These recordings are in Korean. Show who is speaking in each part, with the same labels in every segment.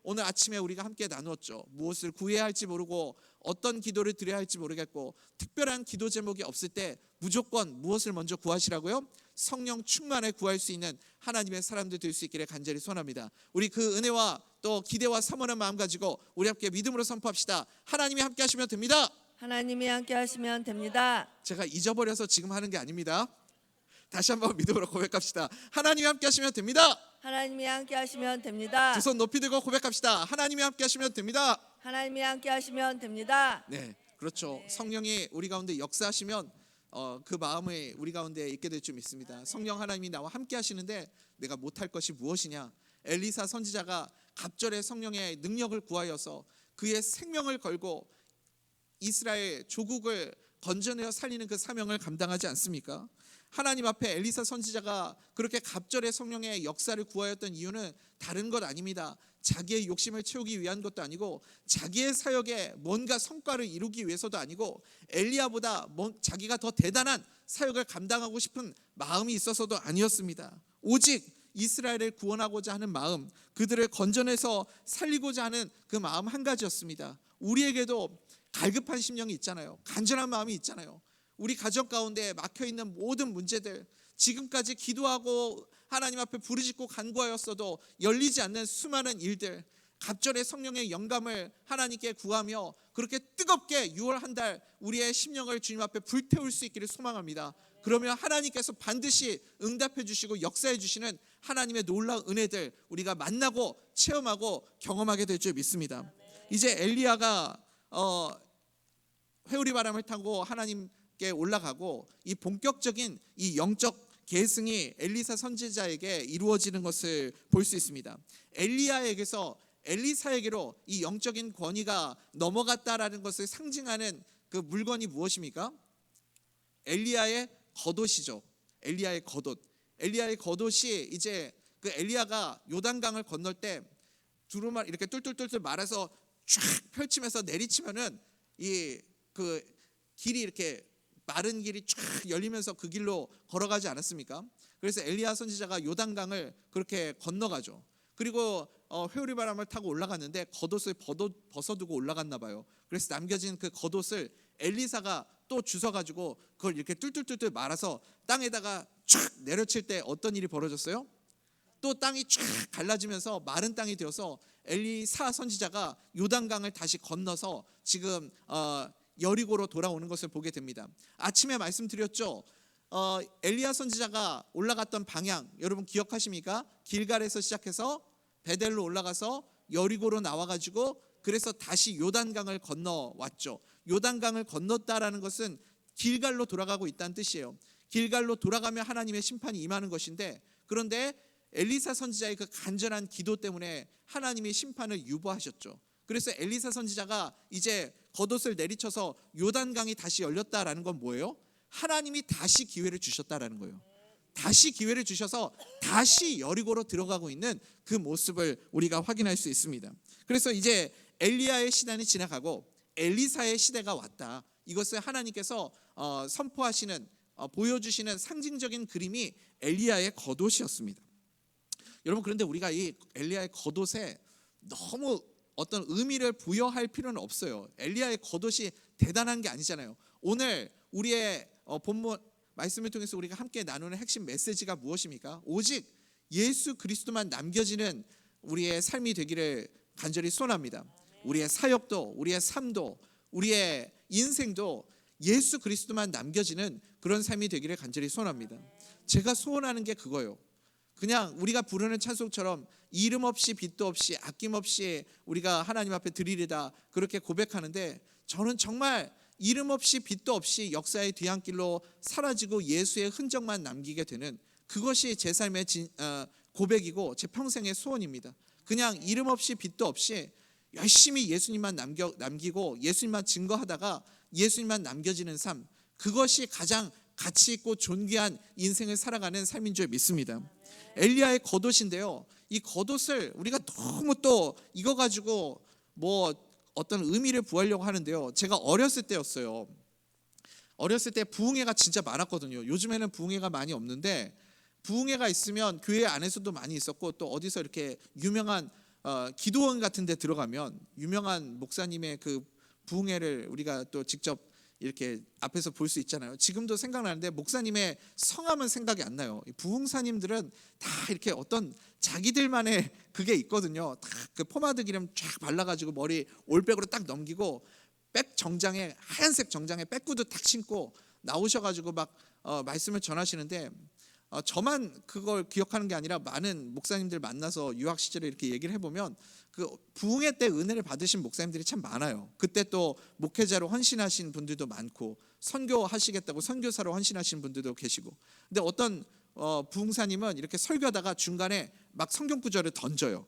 Speaker 1: 오늘 아침에 우리가 함께 나누었죠. 무엇을 구해야 할지 모르고 어떤 기도를 드려야 할지 모르겠고 특별한 기도 제목이 없을 때 무조건 무엇을 먼저 구하시라고요? 성령 충만을 구할 수 있는 하나님의 사람들 될 수 있기를 간절히 소원합니다. 우리 그 은혜와 또 기대와 사모하는 마음 가지고 우리 함께 믿음으로 선포합시다. 하나님이 함께 하시면 됩니다.
Speaker 2: 하나님이 함께 하시면 됩니다.
Speaker 1: 제가 잊어버려서 지금 하는 게 아닙니다. 다시 한번 믿음으로 고백합시다. 하나님이 함께 하시면 됩니다.
Speaker 2: 하나님이 함께 하시면 됩니다.
Speaker 1: 두 손 높이 들고 고백합시다. 하나님이 함께 하시면 됩니다.
Speaker 2: 하나님이 함께 하시면 됩니다.
Speaker 1: 네, 그렇죠. 성령이 우리 가운데 역사하시면 그 마음이 우리 가운데 있게 될 줄 믿습니다. 성령 하나님이 나와 함께 하시는데 내가 못할 것이 무엇이냐? 엘리사 선지자가 갑절에 성령의 능력을 구하여서 그의 생명을 걸고 이스라엘 조국을 건져내어 살리는 그 사명을 감당하지 않습니까? 하나님 앞에 엘리사 선지자가 그렇게 갑절의 성령의 역사를 구하였던 이유는 다른 것 아닙니다. 자기의 욕심을 채우기 위한 것도 아니고 자기의 사역에 뭔가 성과를 이루기 위해서도 아니고 엘리야보다 자기가 더 대단한 사역을 감당하고 싶은 마음이 있어서도 아니었습니다. 오직 이스라엘을 구원하고자 하는 마음, 그들을 건져내서 살리고자 하는 그 마음 한 가지였습니다. 우리에게도 갈급한 심령이 있잖아요. 간절한 마음이 있잖아요. 우리 가정 가운데 막혀있는 모든 문제들, 지금까지 기도하고 하나님 앞에 부르짖고 간구하였어도 열리지 않는 수많은 일들, 갑절의 성령의 영감을 하나님께 구하며 그렇게 뜨겁게 6월 한 달 우리의 심령을 주님 앞에 불태울 수 있기를 소망합니다. 그러면 하나님께서 반드시 응답해 주시고 역사해 주시는 하나님의 놀라운 은혜들 우리가 만나고 체험하고 경험하게 될 줄 믿습니다. 이제 엘리야가 회오리 바람을 타고 하나님께 올라가고 이 본격적인 이 영적 계승이 엘리사 선지자에게 이루어지는 것을 볼 수 있습니다. 엘리야에게서 엘리사에게로 이 영적인 권위가 넘어갔다라는 것을 상징하는 그 물건이 무엇입니까? 엘리야의 겉옷이죠. 엘리야의 겉옷. 엘리야의 겉옷이 이제 그 엘리야가 요단강을 건널 때 두루마리 이렇게 뚫뚫뚫뚫 말아서 쫙 펼치면서 내리치면은 이 그 길이 이렇게 마른 길이 쫙 열리면서 그 길로 걸어가지 않았습니까? 그래서 엘리야 선지자가 요단강을 그렇게 건너가죠. 그리고 회오리 바람을 타고 올라갔는데 겉옷을 벗어두고 올라갔나 봐요. 그래서 남겨진 그 겉옷을 엘리사가 또 주워가지고 그걸 이렇게 뚫뚫뚫뚫 말아서 땅에다가 쫙 내려칠 때 어떤 일이 벌어졌어요? 또 땅이 쫙 갈라지면서 마른 땅이 되어서 엘리사 선지자가 요단강을 다시 건너서 지금 여리고로 돌아오는 것을 보게 됩니다. 아침에 말씀드렸죠. 엘리야 선지자가 올라갔던 방향 여러분 기억하십니까? 길갈에서 시작해서 베델로 올라가서 여리고로 나와가지고 그래서 다시 요단강을 건너왔죠. 요단강을 건넜다라는 것은 길갈로 돌아가고 있다는 뜻이에요. 길갈로 돌아가면 하나님의 심판이 임하는 것인데 그런데 엘리사 선지자의 그 간절한 기도 때문에 하나님이 심판을 유보하셨죠. 그래서 엘리사 선지자가 이제 겉옷을 내리쳐서 요단강이 다시 열렸다라는 건 뭐예요? 하나님이 다시 기회를 주셨다라는 거예요. 다시 기회를 주셔서 다시 여리고로 들어가고 있는 그 모습을 우리가 확인할 수 있습니다. 그래서 이제 엘리야의 시대는 지나가고 엘리사의 시대가 왔다. 이것을 하나님께서 선포하시는 보여주시는 상징적인 그림이 엘리야의 겉옷이었습니다. 여러분 그런데 우리가 이 엘리야의 겉옷에 너무 어떤 의미를 부여할 필요는 없어요. 엘리야의 겉옷이 대단한 게 아니잖아요. 오늘 우리의 본문 말씀을 통해서 우리가 함께 나누는 핵심 메시지가 무엇입니까? 오직 예수 그리스도만 남겨지는 우리의 삶이 되기를 간절히 소원합니다. 우리의 사역도 우리의 삶도 우리의 인생도 예수 그리스도만 남겨지는 그런 삶이 되기를 간절히 소원합니다. 제가 소원하는 게 그거예요. 그냥 우리가 부르는 찬송처럼 이름 없이 빚도 없이 아낌없이 우리가 하나님 앞에 드리리다 그렇게 고백하는데 저는 정말 이름 없이 빚도 없이 역사의 뒤안길로 사라지고 예수의 흔적만 남기게 되는 그것이 제 삶의 고백이고 제 평생의 소원입니다. 그냥 이름 없이 빚도 없이 열심히 예수님만 남기고 예수님만 증거하다가 예수님만 남겨지는 삶, 그것이 가장 가치 있고 존귀한 인생을 살아가는 삶인 줄 믿습니다. 엘리야의 겉옷인데요, 이 겉옷을 우리가 너무 또 이거 가지고 뭐 어떤 의미를 부하려고 하는데요, 제가 어렸을 때였어요. 어렸을 때 부흥회가 진짜 많았거든요. 요즘에는 부흥회가 많이 없는데 부흥회가 있으면 교회 안에서도 많이 있었고 또 어디서 이렇게 유명한 기도원 같은 데 들어가면 유명한 목사님의 그 부흥회를 우리가 또 직접 이렇게 앞에서 볼 수 있잖아요. 지금도 생각나는데 목사님의 성함은 생각이 안 나요. 이 부흥사님들은 다 이렇게 어떤 자기들만의 그게 있거든요. 다 그 포마드 기름 쫙 발라가지고 머리 올백으로 딱 넘기고 백 정장에 하얀색 정장에 백구도 딱 신고 나오셔가지고 막 말씀을 전하시는데 저만 그걸 기억하는 게 아니라 많은 목사님들 만나서 유학 시절에 이렇게 얘기를 해보면 그 부흥회 때 은혜를 받으신 목사님들이 참 많아요. 그때 또 목회자로 헌신하신 분들도 많고 선교하시겠다고 선교사로 헌신하신 분들도 계시고. 근데 어떤 부흥사님은 이렇게 설교하다가 중간에 막 성경 구절을 던져요.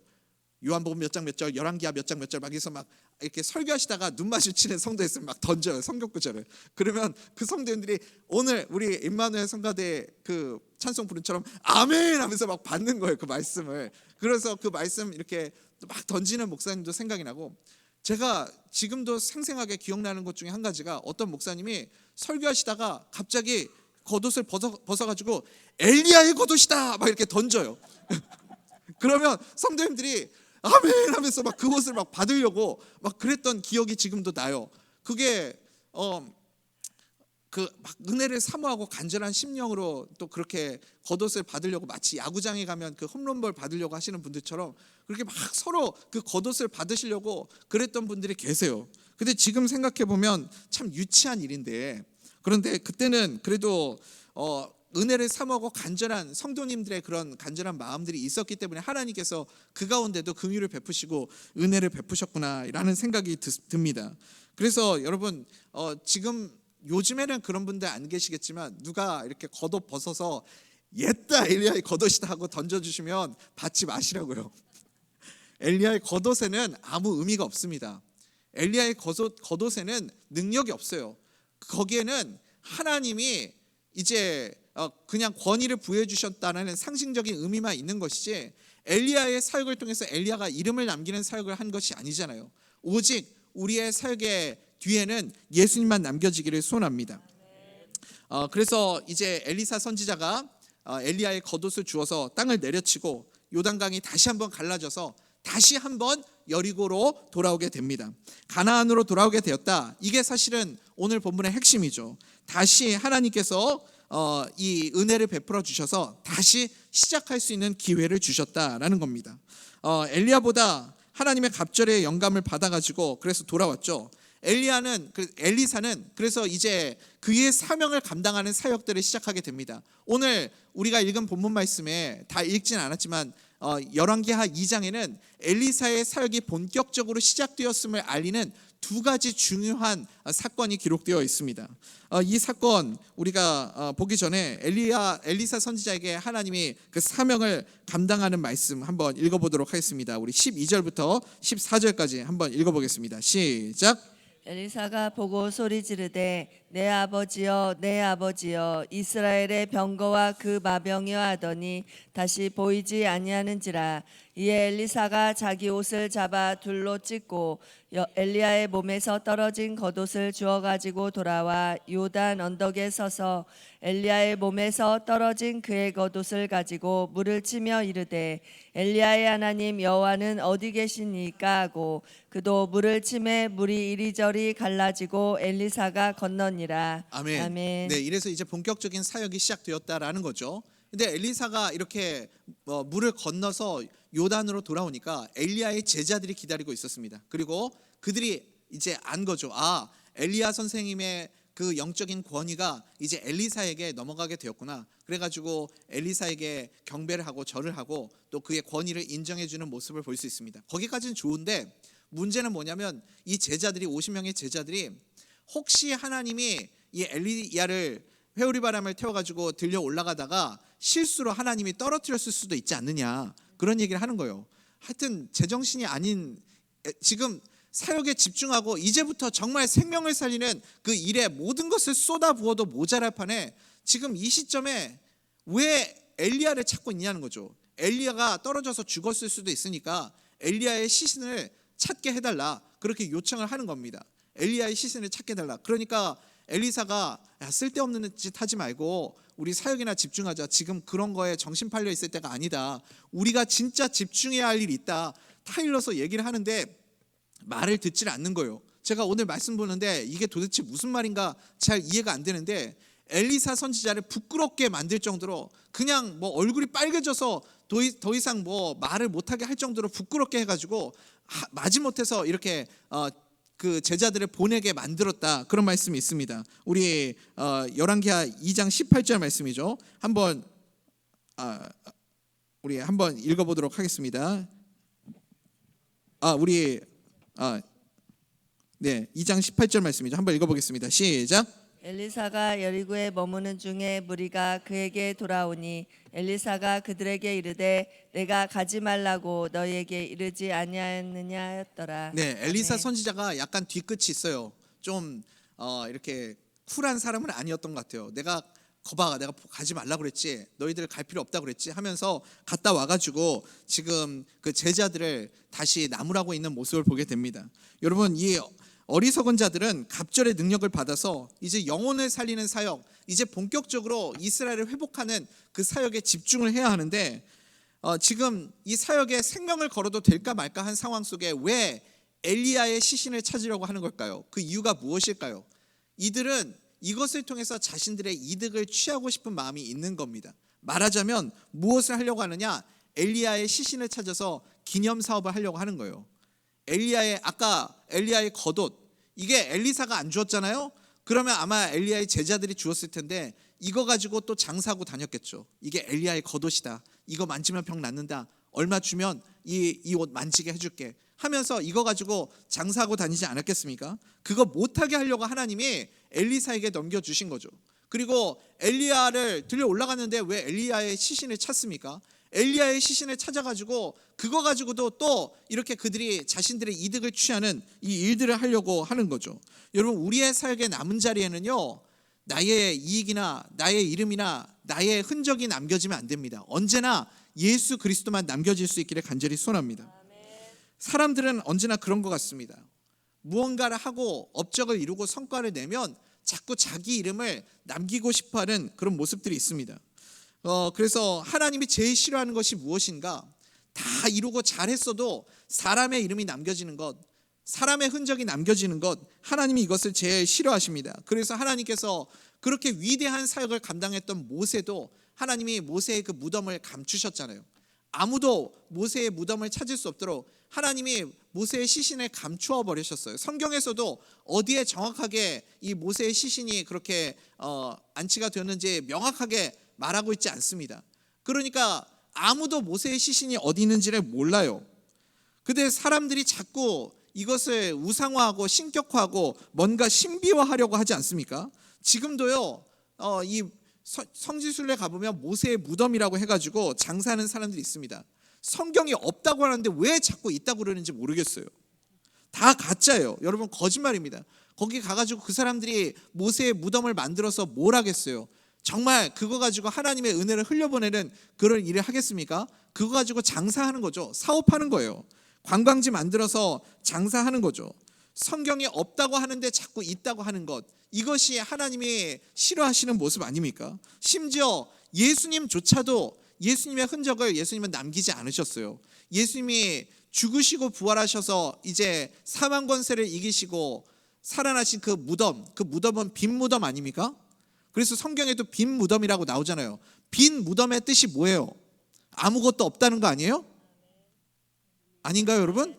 Speaker 1: 요한복음 몇 장 몇 절, 열왕기하 몇 장 몇 절 막 해서 막 이렇게 설교하시다가 눈 마주치는 성도에 있으면 막 던져요, 성경 구절을. 그러면 그 성도님들이 오늘 우리 임마누엘 성가대 그 찬송 부른처럼 아멘 하면서 막 받는 거예요, 그 말씀을. 그래서 그 말씀 이렇게 막 던지는 목사님도 생각이 나고, 제가 지금도 생생하게 기억나는 것 중에 한 가지가 어떤 목사님이 설교하시다가 갑자기 겉옷을 벗어가지고 엘리야의 겉옷이다 막 이렇게 던져요. 그러면 성도님들이 아멘 하면서 막 그 옷을 막 받으려고 막 그랬던 기억이 지금도 나요. 그게 그 막 은혜를 사모하고 간절한 심령으로 또 그렇게 겉옷을 받으려고, 마치 야구장에 가면 그 홈런볼 받으려고 하시는 분들처럼 그렇게 막 서로 그 겉옷을 받으시려고 그랬던 분들이 계세요. 근데 지금 생각해 보면 참 유치한 일인데, 그런데 그때는 그래도 은혜를 사모하고 간절한 성도님들의 그런 간절한 마음들이 있었기 때문에 하나님께서 그 가운데도 긍휼을 베푸시고 은혜를 베푸셨구나라는 생각이 듭니다. 그래서 여러분 지금 요즘에는 그런 분들 안 계시겠지만 누가 이렇게 겉옷 벗어서 옛다 엘리야의 겉옷이다 하고 던져주시면 받지 마시라고요. 엘리야의 겉옷에는 아무 의미가 없습니다. 엘리야의 겉옷에는 능력이 없어요. 거기에는 하나님이 이제 그냥 권위를 부여해 주셨다는 상징적인 의미만 있는 것이지, 엘리야의 사역을 통해서 엘리야가 이름을 남기는 사역을 한 것이 아니잖아요. 오직 우리의 사역의 뒤에는 예수님만 남겨지기를 소원합니다. 그래서 이제 엘리사 선지자가 엘리야의 겉옷을 주어서 땅을 내려치고 요단강이 다시 한번 갈라져서 다시 한번 여리고로 돌아오게 됩니다. 가나안으로 돌아오게 되었다. 이게 사실은 오늘 본문의 핵심이죠. 다시 하나님께서 이 은혜를 베풀어 주셔서 다시 시작할 수 있는 기회를 주셨다라는 겁니다. 엘리야보다 하나님의 갑절의 영감을 받아가지고 그래서 돌아왔죠. 엘리사는 그래서 이제 그의 사명을 감당하는 사역들을 시작하게 됩니다. 오늘 우리가 읽은 본문 말씀에 다 읽진 않았지만 열왕기하 2장에는 엘리사의 사역이 본격적으로 시작되었음을 알리는 두 가지 중요한 사건이 기록되어 있습니다. 이 사건 우리가 보기 전에 엘리사 선지자에게 하나님이 그 사명을 감당하는 말씀 한번 읽어보도록 하겠습니다. 우리 12절부터 14절까지 한번 읽어보겠습니다. 시작.
Speaker 2: 엘리사가 보고 소리 지르되 내 아버지여 내 아버지여 이스라엘의 병거와 그 마병이여 하더니 다시 보이지 아니하는지라. 이에 엘리사가 자기 옷을 잡아 둘로 찢고 엘리야의 몸에서 떨어진 겉옷을 주워 가지고 돌아와 요단 언덕에 서서 엘리야의 몸에서 떨어진 그의 겉옷을 가지고 물을 치며 이르되 엘리야의 하나님 여호와는 어디 계시니까 하고 그도 물을 치매 물이 이리저리 갈라지고 엘리사가 건너니라.
Speaker 1: 아멘.
Speaker 2: 아멘.
Speaker 1: 네, 이래서 이제 본격적인 사역이 시작되었다라는 거죠. 근데 엘리사가 이렇게 물을 건너서 요단으로 돌아오니까 엘리야의 제자들이 기다리고 있었습니다. 그리고 그들이 이제 안 거죠. 엘리야 선생님의 그 영적인 권위가 이제 엘리사에게 넘어가게 되었구나. 그래가지고 엘리사에게 경배를 하고 절을 하고 또 그의 권위를 인정해주는 모습을 볼 수 있습니다. 거기까지는 좋은데 문제는 뭐냐면 이 제자들이 50명의 제자들이 혹시 하나님이 이 엘리야를 회오리 바람을 태워가지고 들려 올라가다가 실수로 하나님이 떨어뜨렸을 수도 있지 않느냐, 그런 얘기를 하는 거예요. 하여튼 제정신이 아닌, 지금 사역에 집중하고 이제부터 정말 생명을 살리는 그 일에 모든 것을 쏟아부어도 모자랄 판에 지금 이 시점에 왜 엘리야를 찾고 있냐는 거죠. 엘리야가 떨어져서 죽었을 수도 있으니까 엘리야의 시신을 찾게 해달라, 그렇게 요청을 하는 겁니다. 엘리야의 시신을 찾게 해달라. 그러니까 엘리사가 쓸데없는 짓 하지 말고 우리 사역이나 집중하자. 지금 그런 거에 정신 팔려 있을 때가 아니다. 우리가 진짜 집중해야 할 일이 있다. 타일러서 얘기를 하는데 말을 듣질 않는 거예요. 제가 오늘 말씀 보는데 이게 도대체 무슨 말인가 잘 이해가 안 되는데, 엘리사 선지자를 부끄럽게 만들 정도로 그냥 뭐 얼굴이 빨개져서 더 이상 뭐 말을 못하게 할 정도로 부끄럽게 해가지고 마지못해서 이렇게 그 제자들을 보내게 만들었다, 그런 말씀이 있습니다. 우리 열왕기하 2장 18절 말씀이죠. 우리 한번 읽어보도록 하겠습니다. 네, 2장 18절 말씀이죠. 한번 읽어보겠습니다. 시작.
Speaker 2: 엘리사가 여리고에 머무는 중에 무리가 그에게 돌아오니 엘리사가 그들에게 이르되 내가 가지 말라고 너희에게 이르지 아니하였느냐 하였더라.
Speaker 1: 네, 엘리사
Speaker 2: 아멘.
Speaker 1: 선지자가 약간 뒤끝이 있어요. 좀 이렇게 쿨한 사람은 아니었던 것 같아요. 내가 가지 말라 그랬지, 너희들 갈 필요 없다 그랬지 하면서 갔다 와가지고 지금 그 제자들을 다시 나무라고 있는 모습을 보게 됩니다. 여러분, 이 어리석은 자들은 갑절의 능력을 받아서 이제 영혼을 살리는 사역, 이제 본격적으로 이스라엘을 회복하는 그 사역에 집중을 해야 하는데, 지금 이 사역에 생명을 걸어도 될까 말까 한 상황 속에 왜 엘리야의 시신을 찾으려고 하는 걸까요? 그 이유가 무엇일까요? 이들은 이것을 통해서 자신들의 이득을 취하고 싶은 마음이 있는 겁니다. 말하자면 무엇을 하려고 하느냐? 엘리야의 시신을 찾아서 기념 사업을 하려고 하는 거예요. 아까 엘리야의 겉옷, 이게 엘리사가 안 주었잖아요. 그러면 아마 엘리야의 제자들이 주었을 텐데 이거 가지고 또 장사하고 다녔겠죠. 이게 엘리야의 겉옷이다, 이거 만지면 병 낫는다, 얼마 주면 이 옷 만지게 해줄게 하면서 이거 가지고 장사하고 다니지 않았겠습니까? 그거 못하게 하려고 하나님이 엘리사에게 넘겨주신 거죠. 그리고 엘리야를 들려 올라갔는데 왜 엘리야의 시신을 찾습니까? 엘리야의 시신을 찾아가지고 그거 가지고도 또 이렇게 그들이 자신들의 이득을 취하는 이 일들을 하려고 하는 거죠. 여러분, 우리의 사역의 남은 자리에는요, 나의 이익이나 나의 이름이나 나의 흔적이 남겨지면 안 됩니다. 언제나 예수 그리스도만 남겨질 수 있기를 간절히 소원합니다. 사람들은 언제나 그런 것 같습니다. 무언가를 하고 업적을 이루고 성과를 내면 자꾸 자기 이름을 남기고 싶어하는 그런 모습들이 있습니다. 그래서 하나님이 제일 싫어하는 것이 무엇인가? 다 이루고 잘했어도 사람의 이름이 남겨지는 것, 사람의 흔적이 남겨지는 것, 하나님이 이것을 제일 싫어하십니다. 그래서 하나님께서 그렇게 위대한 사역을 감당했던 모세도 하나님이 모세의 그 무덤을 감추셨잖아요. 아무도 모세의 무덤을 찾을 수 없도록 하나님이 모세의 시신을 감추어 버리셨어요. 성경에서도 어디에 정확하게 이 모세의 시신이 그렇게 안치가 되었는지 명확하게 말하고 있지 않습니다. 그러니까 아무도 모세의 시신이 어디 있는지를 몰라요. 근데 사람들이 자꾸 이것을 우상화하고 신격화하고 뭔가 신비화하려고 하지 않습니까? 지금도요, 이 성지순례 가보면 모세의 무덤이라고 해가지고 장사하는 사람들이 있습니다. 성경이 없다고 하는데 왜 자꾸 있다고 그러는지 모르겠어요. 다 가짜예요. 여러분, 거짓말입니다. 거기 가가지고 그 사람들이 모세의 무덤을 만들어서 뭘 하겠어요? 정말 그거 가지고 하나님의 은혜를 흘려보내는 그런 일을 하겠습니까? 그거 가지고 장사하는 거죠. 사업하는 거예요. 관광지 만들어서 장사하는 거죠. 성경이 없다고 하는데 자꾸 있다고 하는 것, 이것이 하나님이 싫어하시는 모습 아닙니까? 심지어 예수님조차도 예수님의 흔적을 예수님은 남기지 않으셨어요. 예수님이 죽으시고 부활하셔서 이제 사망 권세를 이기시고 살아나신 그 무덤은 빈 무덤 아닙니까? 그래서 성경에도 빈 무덤이라고 나오잖아요. 빈 무덤의 뜻이 뭐예요? 아무것도 없다는 거 아니에요? 아닌가요, 여러분?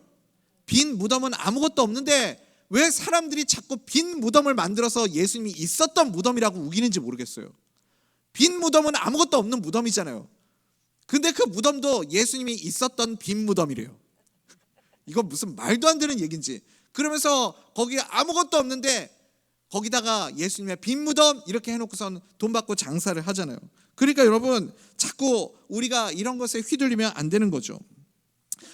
Speaker 1: 빈 무덤은 아무것도 없는데 왜 사람들이 자꾸 빈 무덤을 만들어서 예수님이 있었던 무덤이라고 우기는지 모르겠어요. 빈 무덤은 아무것도 없는 무덤이잖아요. 근데 그 무덤도 예수님이 있었던 빈 무덤이래요. 이건 무슨 말도 안 되는 얘기인지. 그러면서 거기에 아무것도 없는데 거기다가 예수님의 빈 무덤 이렇게 해놓고선 돈 받고 장사를 하잖아요. 그러니까 여러분, 자꾸 우리가 이런 것에 휘둘리면 안 되는 거죠.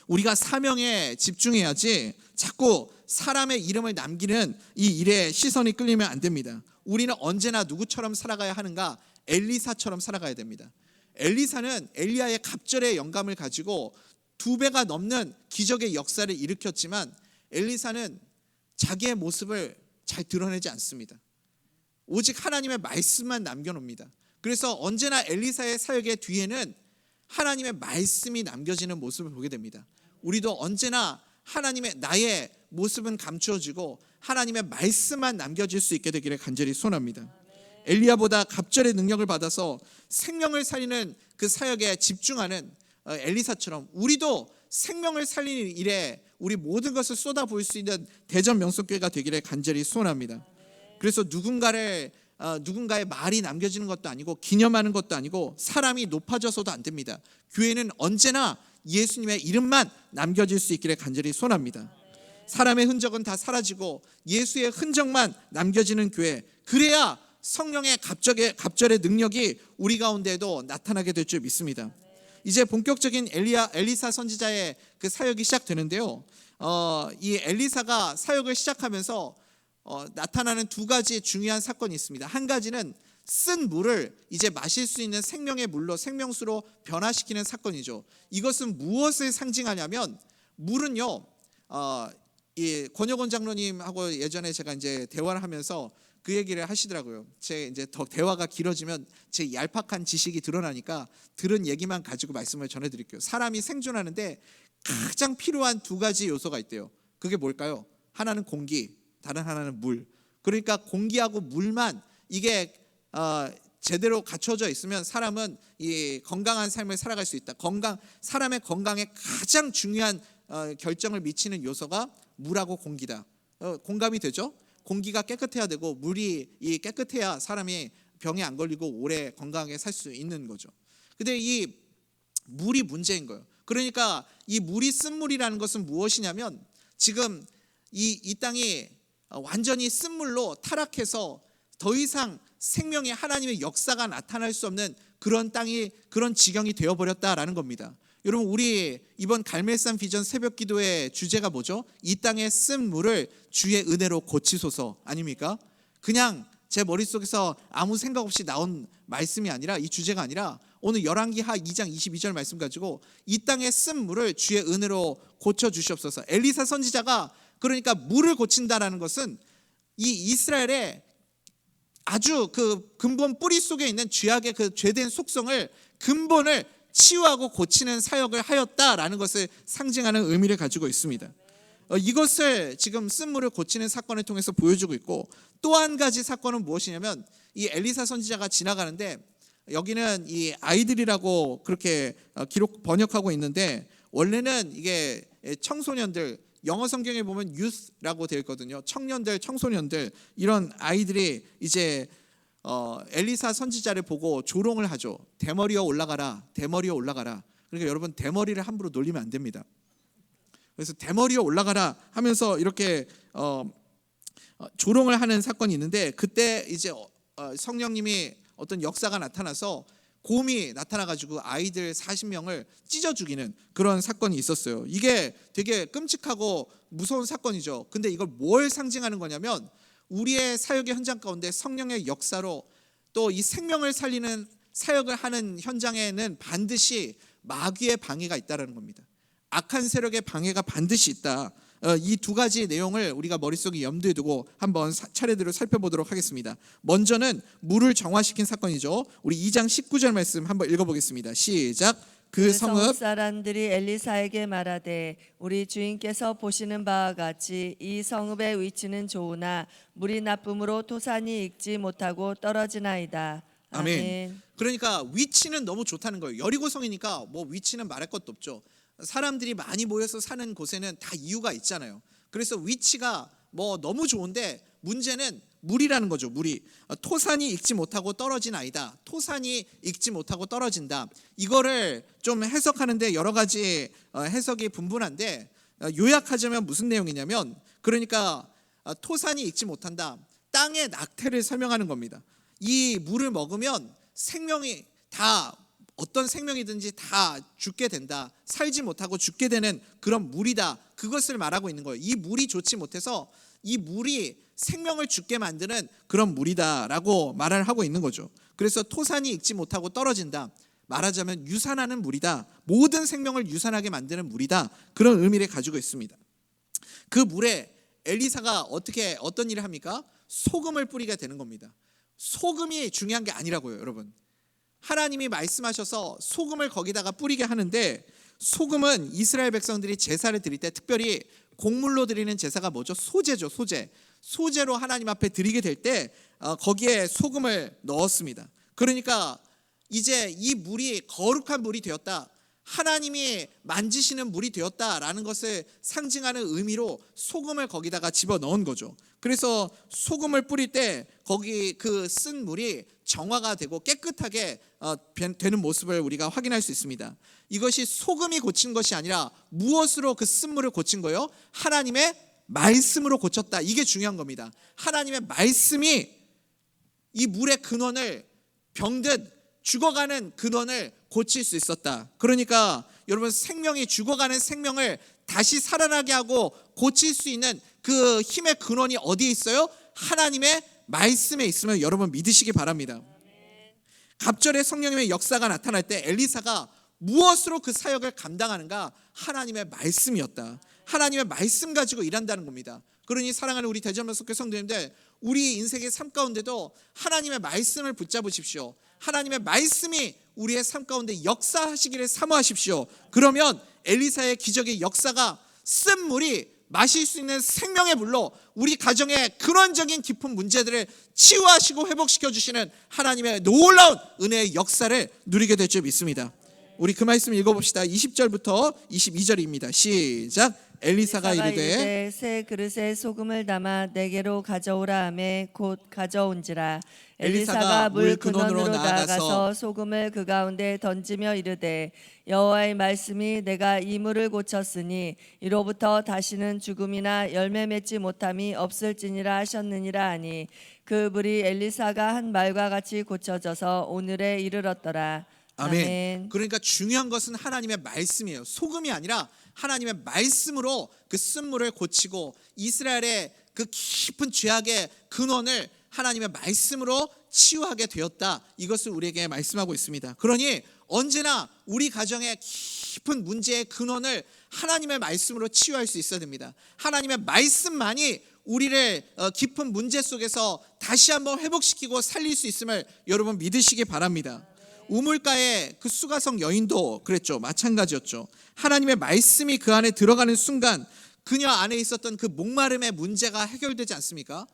Speaker 1: 우리가 사명에 집중해야지 자꾸 사람의 이름을 남기는 이 일에 시선이 끌리면 안 됩니다. 우리는 언제나 누구처럼 살아가야 하는가? 엘리사처럼 살아가야 됩니다. 엘리사는 엘리야의 갑절의 영감을 가지고 2배가 넘는 기적의 역사를 일으켰지만 엘리사는 자기의 모습을 잘 드러내지 않습니다. 오직 하나님의 말씀만 남겨놓습니다. 그래서 언제나 엘리사의 사역의 뒤에는 하나님의 말씀이 남겨지는 모습을 보게 됩니다. 우리도 언제나 하나님의 나의 모습은 감추어지고 하나님의 말씀만 남겨질 수 있게 되기를 간절히 소원합니다. 엘리야보다 갑절의 능력을 받아서 생명을 살리는 그 사역에 집중하는 엘리사처럼 우리도 생명을 살리는 일에 우리 모든 것을 쏟아부을 수 있는 대전 명성교회가 되기를 간절히 소원합니다. 그래서 누군가의 말이 남겨지는 것도 아니고 기념하는 것도 아니고 사람이 높아져서도 안 됩니다. 교회는 언제나 예수님의 이름만 남겨질 수 있기를 간절히 소원합니다. 사람의 흔적은 다 사라지고 예수의 흔적만 남겨지는 교회, 그래야 성령의 갑절의 능력이 우리 가운데에도 나타나게 될 줄 믿습니다. 이제 본격적인 엘리사 선지자의 그 사역이 시작되는데요. 이 엘리사가 사역을 시작하면서 나타나는 두 가지 중요한 사건이 있습니다. 한 가지는 쓴 물을 이제 마실 수 있는 생명의 물로 생명수로 변화시키는 사건이죠. 이것은 무엇을 상징하냐면 물은요. 이 권혁원 장로님하고 예전에 제가 이제 대화를 하면서 그 얘기를 하시더라고요. 제 이제 더 대화가 길어지면 제 얄팍한 지식이 드러나니까 들은 얘기만 가지고 말씀을 전해드릴게요. 사람이 생존하는데 가장 필요한 두 가지 요소가 있대요. 그게 뭘까요? 하나는 공기, 다른 하나는 물. 그러니까 공기하고 물만 이게 제대로 갖춰져 있으면 사람은 이 건강한 삶을 살아갈 수 있다. 사람의 건강에 가장 중요한 결정을 미치는 요소가 물하고 공기다. 공감이 되죠? 공기가 깨끗해야 되고 물이 깨끗해야 사람이 병에 안 걸리고 오래 건강하게 살 수 있는 거죠. 근데 이 물이 문제인 거예요. 그러니까 이 물이 쓴물이라는 것은 무엇이냐면 지금 이 땅이 완전히 쓴물로 타락해서 더 이상 생명의 하나님의 역사가 나타날 수 없는 그런 지경이 되어버렸다라는 겁니다. 여러분, 우리 이번 갈멜산 비전 새벽기도의 주제가 뭐죠? 이 땅에 쓴 물을 주의 은혜로 고치소서 아닙니까? 그냥 제 머릿속에서 아무 생각 없이 나온 말씀이 아니라, 이 주제가 아니라 오늘 열왕기하 2장 22절 말씀 가지고 이 땅에 쓴 물을 주의 은혜로 고쳐주시옵소서. 엘리사 선지자가 그러니까 물을 고친다라는 것은 이 이스라엘의 아주 그 근본 뿌리 속에 있는 죄악의 그 죄된 속성을 근본을 치유하고 고치는 사역을 하였다라는 것을 상징하는 의미를 가지고 있습니다. 이것을 지금 쓴물을 고치는 사건을 통해서 보여주고 있고, 또 한 가지 사건은 무엇이냐면 이 엘리사 선지자가 지나가는데 여기는 이 아이들이라고 그렇게 번역하고 있는데 원래는 이게 청소년들, 영어 성경에 보면 youth라고 되어 있거든요. 청년들, 청소년들, 이런 아이들이 이제 엘리사 선지자를 보고 조롱을 하죠. 대머리여 올라가라, 대머리여 올라가라. 그러니까 여러분, 대머리를 함부로 놀리면 안 됩니다. 그래서 대머리여 올라가라 하면서 이렇게 조롱을 하는 사건이 있는데, 그때 이제 성령님이 어떤 역사가 나타나서 곰이 나타나가지고 아이들 40명을 찢어 죽이는 그런 사건이 있었어요. 이게 되게 끔찍하고 무서운 사건이죠. 근데 이걸 뭘 상징하는 거냐면 우리의 사역의 현장 가운데 성령의 역사로 또 이 생명을 살리는 사역을 하는 현장에는 반드시 마귀의 방해가 있다는 겁니다. 악한 세력의 방해가 반드시 있다. 이 두 가지 내용을 우리가 머릿속에 염두에 두고 한번 차례대로 살펴보도록 하겠습니다. 먼저는 물을 정화시킨 사건이죠. 우리 2장 19절 말씀 한번 읽어보겠습니다. 시작. 그 성읍
Speaker 2: 사람들이 엘리사에게 말하되 우리 주인께서 보시는 바와 같이 이 성읍의 위치는 좋으나 물이 나쁨으로 토산이 익지 못하고 떨어지나이다. 아멘.
Speaker 1: 그러니까 위치는 너무 좋다는 거예요. 여리고성이니까 뭐 위치는 말할 것도 없죠. 사람들이 많이 모여서 사는 곳에는 다 이유가 있잖아요. 그래서 위치가 뭐 너무 좋은데 문제는 물이라는 거죠. 물이 토산이 익지 못하고 떨어지나이다. 토산이 익지 못하고 떨어진다. 이거를 좀 해석하는데 여러 가지 해석이 분분한데, 요약하자면 무슨 내용이냐면, 그러니까 토산이 익지 못한다. 땅의 낙태를 설명하는 겁니다. 이 물을 먹으면 생명이 다, 어떤 생명이든지 다 죽게 된다. 살지 못하고 죽게 되는 그런 물이다. 그것을 말하고 있는 거예요. 이 물이 좋지 못해서 이 물이 생명을 죽게 만드는 그런 물이다라고 말을 하고 있는 거죠. 그래서 토산이 익지 못하고 떨어진다. 말하자면 유산하는 물이다. 모든 생명을 유산하게 만드는 물이다. 그런 의미를 가지고 있습니다. 그 물에 엘리사가 어떤 일을 합니까? 소금을 뿌리게 되는 겁니다. 소금이 중요한 게 아니라고요, 여러분. 하나님이 말씀하셔서 소금을 거기다가 뿌리게 하는데, 소금은 이스라엘 백성들이 제사를 드릴 때 특별히 곡물로 드리는 제사가 뭐죠? 소제죠. 소제로 하나님 앞에 드리게 될 때 거기에 소금을 넣었습니다. 그러니까 이제 이 물이 거룩한 물이 되었다, 하나님이 만지시는 물이 되었다라는 것을 상징하는 의미로 소금을 거기다가 집어넣은 거죠. 그래서 소금을 뿌릴 때 거기 그 쓴 물이 정화가 되고 깨끗하게 되는 모습을 우리가 확인할 수 있습니다. 이것이 소금이 고친 것이 아니라 무엇으로 그 쓴 물을 고친 거예요? 하나님의 말씀으로 고쳤다. 이게 중요한 겁니다. 하나님의 말씀이 이 물의 근원을, 병든 죽어가는 근원을 고칠 수 있었다. 그러니까 여러분, 생명이 죽어가는 생명을 다시 살아나게 하고 고칠 수 있는 그 힘의 근원이 어디에 있어요? 하나님의 말씀에 있으면 여러분 믿으시기 바랍니다. 갑절에 성령님의 역사가 나타날 때 엘리사가 무엇으로 그 사역을 감당하는가? 하나님의 말씀이었다. 하나님의 말씀 가지고 일한다는 겁니다. 그러니 사랑하는 우리 대전면석교 성도님들, 우리 인생의 삶 가운데도 하나님의 말씀을 붙잡으십시오. 하나님의 말씀이 우리의 삶 가운데 역사하시기를 사모하십시오. 그러면 엘리사의 기적의 역사가 쓴 물이 마실 수 있는 생명의 물로 우리 가정의 근원적인 깊은 문제들을 치유하시고 회복시켜 주시는 하나님의 놀라운 은혜의 역사를 누리게 될 줄 믿습니다. 우리 그 말씀 읽어봅시다. 20절부터 22절입니다. 시작. 엘리사가 이르되
Speaker 2: 새 그릇에 소금을 담아 내게로 가져오라 하매 곧 가져온지라. 엘리사가 물 근원으로 나아가서 소금을 그 가운데 던지며 이르되 여호와의 말씀이 내가 이 물을 고쳤으니 이로부터 다시는 죽음이나 열매 맺지 못함이 없을지니라 하셨느니라 하니 그 물이 엘리사가 한 말과 같이 고쳐져서 오늘에 이르렀더라.
Speaker 1: 아멘. 그러니까 중요한 것은 하나님의 말씀이에요. 소금이 아니라 하나님의 말씀으로 그 쓴물을 고치고 이스라엘의 그 깊은 죄악의 근원을 하나님의 말씀으로 치유하게 되었다. 이것을 우리에게 말씀하고 있습니다. 그러니 언제나 우리 가정의 깊은 문제의 근원을 하나님의 말씀으로 치유할 수 있어야 됩니다. 하나님의 말씀만이 우리를 깊은 문제 속에서 다시 한번 회복시키고 살릴 수 있음을 여러분 믿으시기 바랍니다. 우물가의 그 수가성 여인도 그랬죠. 마찬가지였죠. 하나님의 말씀이 그 안에 들어가는 순간 그녀 안에 있었던 그 목마름의 문제가 해결되지 않습니까?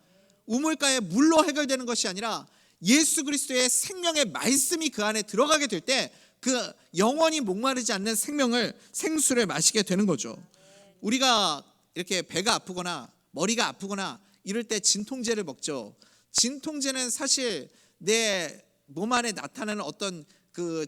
Speaker 1: 우물가의 물로 해결되는 것이 아니라 예수 그리스도의 생명의 말씀이 그 안에 들어가게 될 때 그 영원히 목마르지 않는 생수를 마시게 되는 거죠. 우리가 이렇게 배가 아프거나 머리가 아프거나 이럴 때 진통제를 먹죠. 진통제는 사실 내 몸 안에 나타나는 어떤 그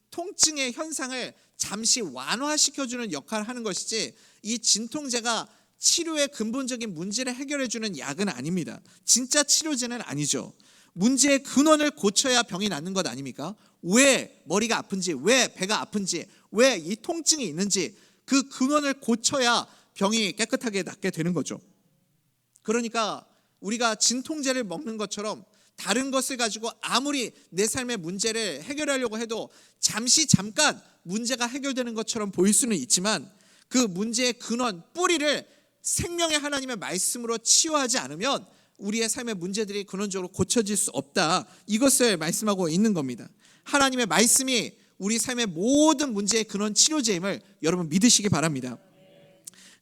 Speaker 1: 통증의 현상을 잠시 완화시켜주는 역할을 하는 것이지, 이 진통제가 치료의 근본적인 문제를 해결해주는 약은 아닙니다. 진짜 치료제는 아니죠. 문제의 근원을 고쳐야 병이 낫는 것 아닙니까? 왜 머리가 아픈지, 왜 배가 아픈지, 왜 이 통증이 있는지 그 근원을 고쳐야 병이 깨끗하게 낫게 되는 거죠. 그러니까 우리가 진통제를 먹는 것처럼 다른 것을 가지고 아무리 내 삶의 문제를 해결하려고 해도 잠깐 문제가 해결되는 것처럼 보일 수는 있지만 그 문제의 근원, 뿌리를 생명의 하나님의 말씀으로 치유하지 않으면 우리의 삶의 문제들이 근원적으로 고쳐질 수 없다. 이것을 말씀하고 있는 겁니다. 하나님의 말씀이 우리 삶의 모든 문제의 근원 치료제임을 여러분 믿으시기 바랍니다.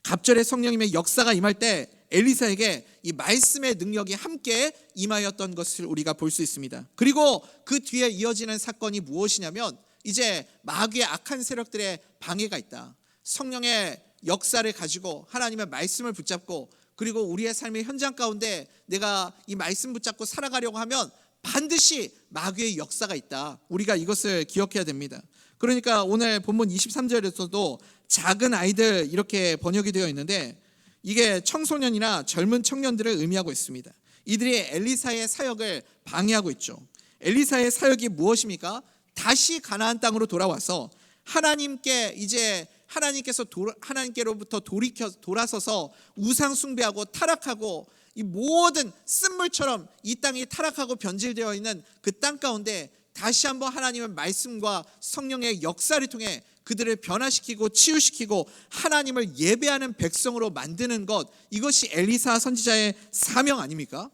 Speaker 1: 갑절에 성령님의 역사가 임할 때 엘리사에게 이 말씀의 능력이 함께 임하였던 것을 우리가 볼 수 있습니다. 그리고 그 뒤에 이어지는 사건이 무엇이냐면 이제 마귀의 악한 세력들의 방해가 있다. 성령의 역사를 가지고 하나님의 말씀을 붙잡고 그리고 우리의 삶의 현장 가운데 내가 이 말씀 붙잡고 살아가려고 하면 반드시 마귀의 역사가 있다. 우리가 이것을 기억해야 됩니다. 그러니까 오늘 본문 23절에서도 작은 아이들 이렇게 번역이 되어 있는데 이게 청소년이나 젊은 청년들을 의미하고 있습니다. 이들이 엘리사의 사역을 방해하고 있죠. 엘리사의 사역이 무엇입니까? 다시 가나안 땅으로 돌아와서 하나님께로부터 돌아서서 우상 숭배하고 타락하고 이 모든 쓴물처럼 이 땅이 타락하고 변질되어 있는 그 땅 가운데 다시 한번 하나님의 말씀과 성령의 역사를 통해 그들을 변화시키고 치유시키고 하나님을 예배하는 백성으로 만드는 것, 이것이 엘리사 선지자의 사명 아닙니까?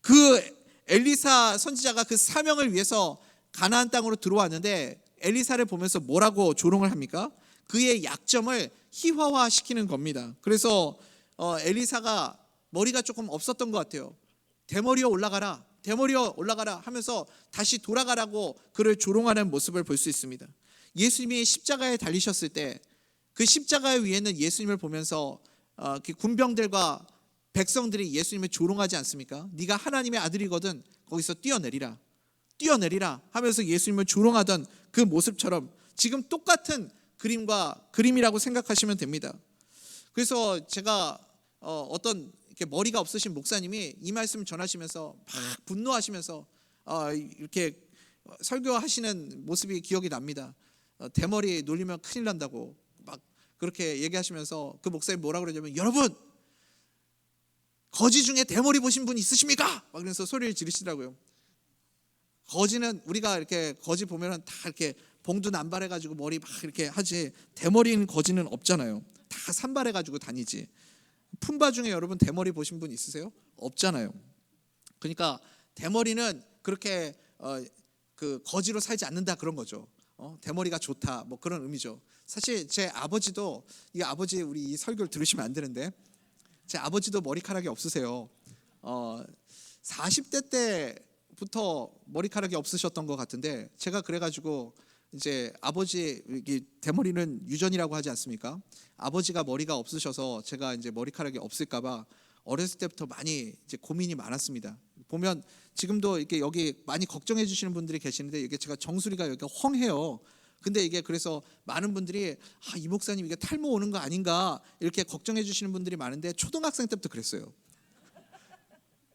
Speaker 1: 그 엘리사 선지자가 그 사명을 위해서 가나안 땅으로 들어왔는데 엘리사를 보면서 뭐라고 조롱을 합니까? 그의 약점을 희화화시키는 겁니다. 그래서 엘리사가 머리가 조금 없었던 것 같아요. 대머리여 올라가라, 대머리여 올라가라 하면서 다시 돌아가라고 그를 조롱하는 모습을 볼 수 있습니다. 예수님이 십자가에 달리셨을 때 그 십자가 위에는 예수님을 보면서 그 군병들과 백성들이 예수님을 조롱하지 않습니까? 네가 하나님의 아들이거든 거기서 뛰어내리라, 뛰어내리라 하면서 예수님을 조롱하던 그 모습처럼 지금 똑같은 그림이라고 생각하시면 됩니다. 그래서 제가 어떤 이렇게 머리가 없으신 목사님이 이 말씀 전하시면서 막 분노하시면서 이렇게 설교하시는 모습이 기억이 납니다. 대머리 놀리면 큰일 난다고 막 그렇게 얘기하시면서 그 목사님 뭐라 그러냐면, 여러분 거지 중에 대머리 보신 분 있으십니까? 막 그러면서 소리를 지르시더라고요. 거지는 우리가 이렇게 거지 보면은 다 이렇게 봉두 남발해가지고 머리 막 이렇게 하지, 대머리인 거지는 없잖아요. 다 산발해가지고 다니지. 품바 중에 여러분 대머리 보신 분 있으세요? 없잖아요. 그러니까 대머리는 그렇게 그 거지로 살지 않는다 그런 거죠. 대머리가 좋다 뭐 그런 의미죠. 사실 제 아버지도, 이 아버지 우리 이 설교를 들으시면 안 되는데, 제 아버지도 머리카락이 없으세요. 40대 때부터 머리카락이 없으셨던 것 같은데, 제가 그래가지고 이제 아버지 대머리는 유전이라고 하지 않습니까? 아버지가 머리가 없으셔서 제가 이제 머리카락이 없을까봐 어렸을 때부터 많이 이제 고민이 많았습니다. 보면 지금도 이렇게 여기 많이 걱정해 주시는 분들이 계시는데, 이게 제가 정수리가 여기가 헝해요. 근데 이게 그래서 많은 분들이 이 목사님 이게 탈모 오는 거 아닌가 이렇게 걱정해 주시는 분들이 많은데, 초등학생 때부터 그랬어요.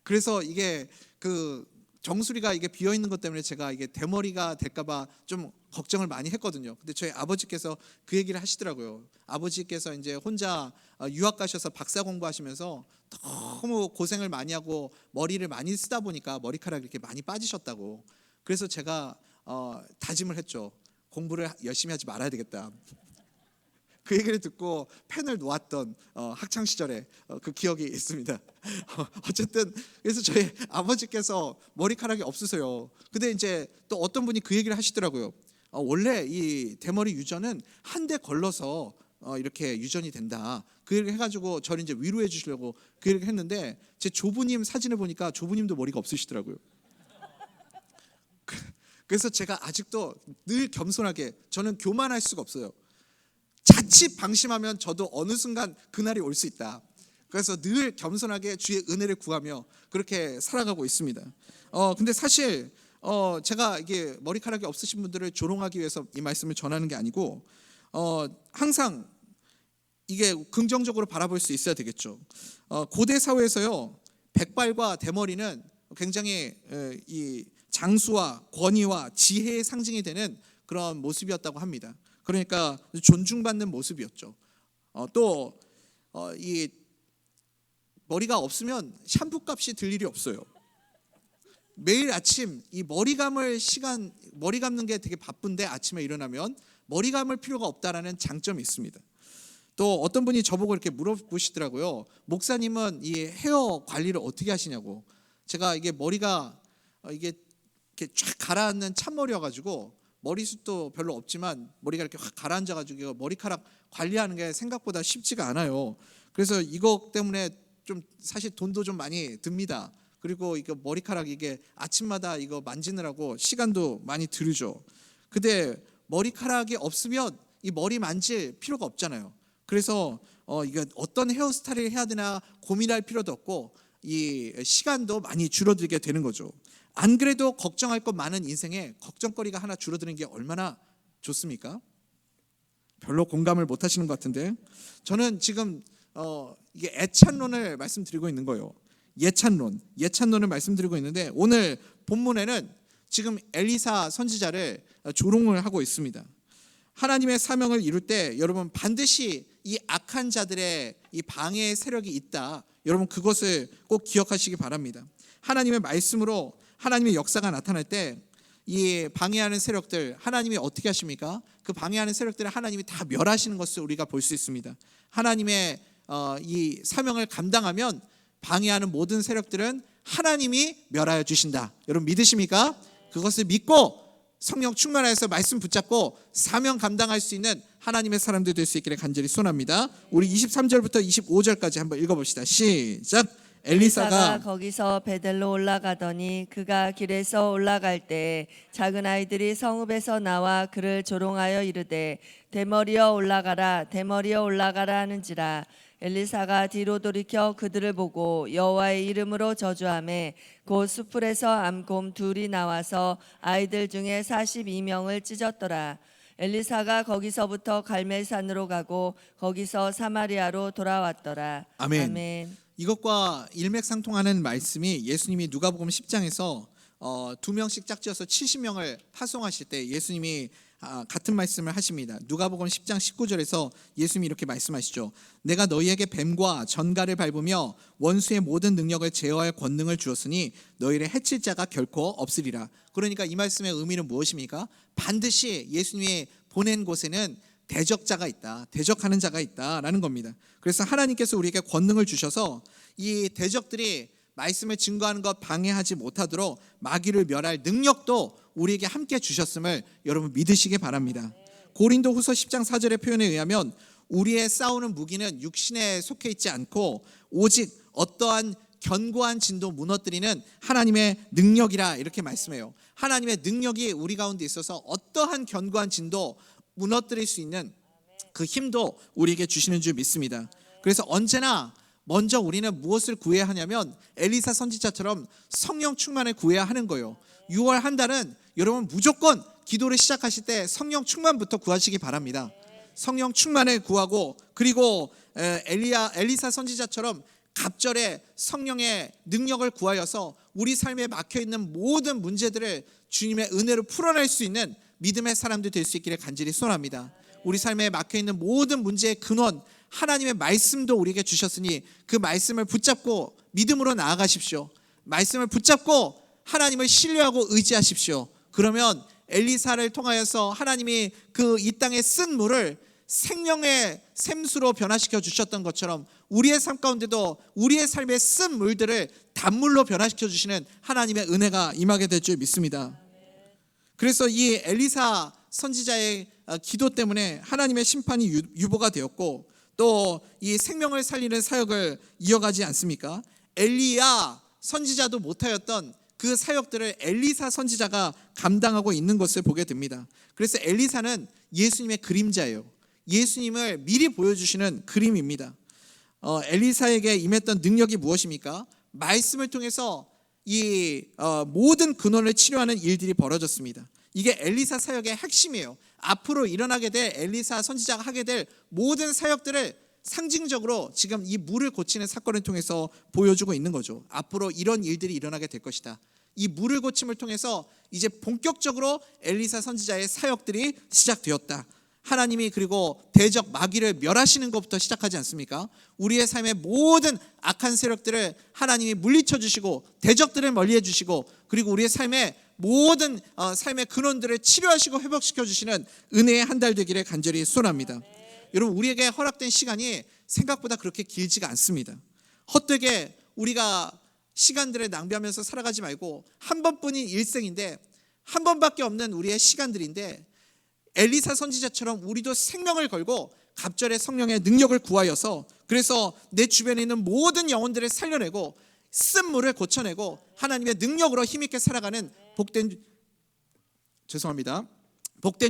Speaker 1: 그래서 이게 그 정수리가 이게 비어 있는 것 때문에 제가 이게 대머리가 될까봐 좀 걱정을 많이 했거든요. 근데 저희 아버지께서 그 얘기를 하시더라고요. 아버지께서 이제 혼자 유학 가셔서 박사 공부하시면서 너무 고생을 많이 하고 머리를 많이 쓰다 보니까 머리카락이 이렇게 많이 빠지셨다고. 그래서 제가 다짐을 했죠. 공부를 열심히 하지 말아야 되겠다. 그 얘기를 듣고 펜을 놓았던 학창 시절에 그 기억이 있습니다. 어쨌든 그래서 저희 아버지께서 머리카락이 없으세요. 근데 이제 또 어떤 분이 그 얘기를 하시더라고요. 원래 이 대머리 유전은 한 대 걸러서 이렇게 유전이 된다. 그 얘기를 해가지고 저를 이제 위로해 주시려고 그 얘기를 했는데, 제 조부님 사진을 보니까 조부님도 머리가 없으시더라고요. 그래서 제가 아직도 늘 겸손하게, 저는 교만할 수가 없어요. 자칫 방심하면 저도 어느 순간 그날이 올 수 있다. 그래서 늘 겸손하게 주의 은혜를 구하며 그렇게 살아가고 있습니다. 근데 사실 제가 이게 머리카락이 없으신 분들을 조롱하기 위해서 이 말씀을 전하는 게 아니고, 항상 이게 긍정적으로 바라볼 수 있어야 되겠죠. 고대 사회에서요, 백발과 대머리는 굉장히 이 장수와 권위와 지혜의 상징이 되는 그런 모습이었다고 합니다. 그러니까 존중받는 모습이었죠. 또 이 머리가 없으면 샴푸 값이 들 일이 없어요. 매일 아침 이 머리 감는 게 되게 바쁜데 아침에 일어나면 머리 감을 필요가 없다라는 장점이 있습니다. 또 어떤 분이 저보고 이렇게 물어보시더라고요. 목사님은 이 헤어 관리를 어떻게 하시냐고. 제가 이게 머리가 이게 이렇게 쫙 가라앉는 찬머리여가지고 머리숱도 별로 없지만 머리가 이렇게 확 가라앉아가지고 머리카락 관리하는 게 생각보다 쉽지가 않아요. 그래서 이거 때문에 좀 사실 돈도 좀 많이 듭니다. 그리고 이거 머리카락 이게 아침마다 이거 만지느라고 시간도 많이 들죠. 근데 머리카락이 없으면 이 머리 만질 필요가 없잖아요. 그래서 이거 어떤 헤어스타일을 해야 되나 고민할 필요도 없고 이 시간도 많이 줄어들게 되는 거죠. 안 그래도 걱정할 것 많은 인생에 걱정거리가 하나 줄어드는 게 얼마나 좋습니까? 별로 공감을 못 하시는 것 같은데, 저는 지금 이게 애찬론을 말씀드리고 있는 거예요. 예찬론을 말씀드리고 있는데, 오늘 본문에는 지금 엘리사 선지자를 조롱을 하고 있습니다. 하나님의 사명을 이룰 때 여러분 반드시 이 악한 자들의 이 방해의 세력이 있다. 여러분 그것을 꼭 기억하시기 바랍니다. 하나님의 말씀으로 하나님의 역사가 나타날 때 이 방해하는 세력들 하나님이 어떻게 하십니까? 그 방해하는 세력들을 하나님이 다 멸하시는 것을 우리가 볼 수 있습니다. 하나님의 이 사명을 감당하면 방해하는 모든 세력들은 하나님이 멸하여 주신다. 여러분 믿으십니까? 그것을 믿고 성령 충만하여서 말씀 붙잡고 사명 감당할 수 있는 하나님의 사람들 될 수 있기를 간절히 소원합니다. 우리 23절부터 25절까지 한번 읽어봅시다. 시작.
Speaker 2: 엘리사가 거기서 베델로 올라가더니 그가 길에서 올라갈 때 작은 아이들이 성읍에서 나와 그를 조롱하여 이르되 대머리여 올라가라 대머리여 올라가라 하는지라. 엘리사가 뒤로 돌이켜 그들을 보고 여호와의 이름으로 저주하매 곧 수풀에서 암곰 둘이 나와서 아이들 중에 42명을 찢었더라. 엘리사가 거기서부터 갈멜산으로 가고 거기서 사마리아로 돌아왔더라.
Speaker 1: 아멘. 이것과 일맥상통하는 말씀이 예수님이 누가복음 10장에서 2명씩 짝지어서 70명을 파송하실 때 예수님이 같은 말씀을 하십니다. 누가복음 10장 19절에서 예수님이 이렇게 말씀하시죠. 내가 너희에게 뱀과 전갈을 밟으며 원수의 모든 능력을 제어할 권능을 주었으니 너희를 해칠 자가 결코 없으리라. 그러니까 이 말씀의 의미는 무엇입니까? 반드시 예수님이 보낸 곳에는 대적자가 있다, 대적하는 자가 있다라는 겁니다. 그래서 하나님께서 우리에게 권능을 주셔서 이 대적들이 말씀을 증거하는 것 방해하지 못하도록 마귀를 멸할 능력도 우리에게 함께 주셨음을 여러분 믿으시기 바랍니다. 고린도후서 10장 4절의 표현에 의하면 우리의 싸우는 무기는 육신에 속해 있지 않고 오직 어떠한 견고한 진도 무너뜨리는 하나님의 능력이라 이렇게 말씀해요. 하나님의 능력이 우리 가운데 있어서 어떠한 견고한 진도 무너뜨릴 수 있는 그 힘도 우리에게 주시는 줄 믿습니다. 그래서 언제나 먼저 우리는 무엇을 구해야 하냐면 엘리사 선지자처럼 성령 충만을 구해야 하는 거예요. 6월 한 달은 여러분 무조건 기도를 시작하실 때 성령 충만부터 구하시기 바랍니다. 성령 충만을 구하고 그리고 엘리사 선지자처럼 갑절에 성령의 능력을 구하여서 우리 삶에 막혀있는 모든 문제들을 주님의 은혜로 풀어낼 수 있는 믿음의 사람들 될 수 있기를 간절히 소원합니다. 우리 삶에 막혀있는 모든 문제의 근원 하나님의 말씀도 우리에게 주셨으니 그 말씀을 붙잡고 믿음으로 나아가십시오. 말씀을 붙잡고 하나님을 신뢰하고 의지하십시오. 그러면 엘리사를 통하여서 하나님이 그 이 땅에 쓴 물을 생명의 샘수로 변화시켜 주셨던 것처럼 우리의 삶 가운데도 우리의 삶에 쓴 물들을 단물로 변화시켜 주시는 하나님의 은혜가 임하게 될 줄 믿습니다. 그래서 이 엘리사 선지자의 기도 때문에 하나님의 심판이 유보가 되었고 또 이 생명을 살리는 사역을 이어가지 않습니까? 엘리야 선지자도 못하였던 그 사역들을 엘리사 선지자가 감당하고 있는 것을 보게 됩니다. 그래서 엘리사는 예수님의 그림자예요. 예수님을 미리 보여주시는 그림입니다. 엘리사에게 임했던 능력이 무엇입니까? 말씀을 통해서 이 모든 근원을 치료하는 일들이 벌어졌습니다. 이게 엘리사 사역의 핵심이에요. 앞으로 일어나게 될 엘리사 선지자가 하게 될 모든 사역들을 상징적으로 지금 이 물을 고치는 사건을 통해서 보여주고 있는 거죠. 앞으로 이런 일들이 일어나게 될 것이다. 이 물을 고침을 통해서 이제 본격적으로 엘리사 선지자의 사역들이 시작되었다. 하나님이 그리고 대적 마귀를 멸하시는 것부터 시작하지 않습니까? 우리의 삶의 모든 악한 세력들을 하나님이 물리쳐 주시고 대적들을 멀리해 주시고 그리고 우리의 삶의 모든 삶의 근원들을 치료하시고 회복시켜 주시는 은혜의 한 달 되기를 간절히 소원합니다. 여러분 우리에게 허락된 시간이 생각보다 그렇게 길지가 않습니다. 헛되게 우리가 시간들을 낭비하면서 살아가지 말고 한 번뿐인 일생인데 한 번밖에 없는 우리의 시간들인데 엘리사 선지자처럼 우리도 생명을 걸고 갑절의 성령의 능력을 구하여서 그래서 내 주변에 있는 모든 영혼들을 살려내고 쓴 물을 고쳐내고 하나님의 능력으로 힘있게 살아가는 복된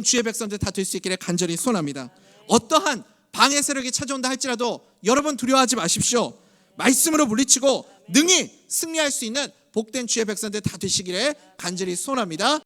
Speaker 1: 주의 백성들 다 될 수 있기를 간절히 소원합니다. 어떠한 방해 세력이 찾아온다 할지라도 여러분 두려워하지 마십시오. 말씀으로 물리치고 능히 승리할 수 있는 복된 주의 백성들 다 되시기를 간절히 소원합니다.